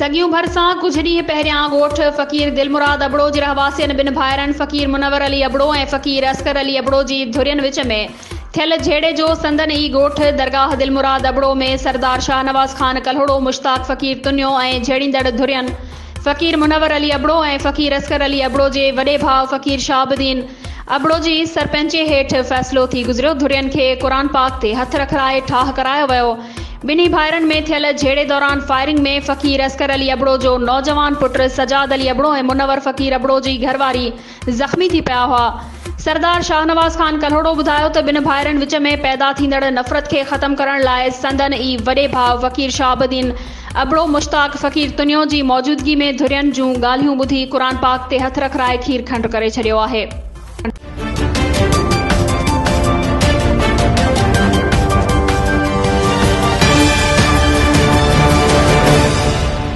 सगियूं भरसां कुछ ॾींहं पहिरियां ॻोठ फ़क़ीर दिलमुराद अबड़ो जे रहवासियुनि ॿिनि भाइरनि फ़क़ीर मुनवर अली अबड़ो ऐं फ़क़ीर असकर अली अबड़ो जी धुरियुनि विच में थियल झेड़े जो संदन ई ॻोठ दरगाह दिलमुराद अबड़ो में सरदार शाहनवाज़ खान कल्होड़ो मुश्ताक फ़क़ीर तुनियो ऐं झेड़ींदड़ धुरियुनि फ़क़ीर मुनवर अली अबड़ो ऐं फ़क़ीर असकर अली अबड़ो जे वॾे भाउ फ़क़ीर शाहबुद्दीन अबड़ो जी सरपंची हेठि फ़ैसिलो थी गुज़रियो। धुरियुनि खे क़ुरान पाक ते हथ रखाए ठाह करायो वियो। ॿिन्ही भाइरनि में थियल झेड़े दौरान फायरिंग में फ़क़ीर असकर अली अबड़ो जो नौजवान पुटु सजाद अली अबड़ो ऐं मुनवर फ़क़ीर अबड़ो जी घरवारी ज़ख़्मी थी पिया हुआ। सरदार शाहनवाज़ खान कल्होड़ो ॿुधायो त ॿिनि भाइरनि विच में पैदा थींदड़ नफ़रत खे ख़त्म करण लाइ संदन ई वॾे भाउ फ़क़ीर शाहबुद्दीन अबड़ो मुश्ताक फ़क़ीर तुनियो जी मौजूदगी में धुरियुनि जूं ॻाल्हियूं ॿुधी क़ुरान पाक ते हथ रखाए खीर खंड करे छॾियो आहे।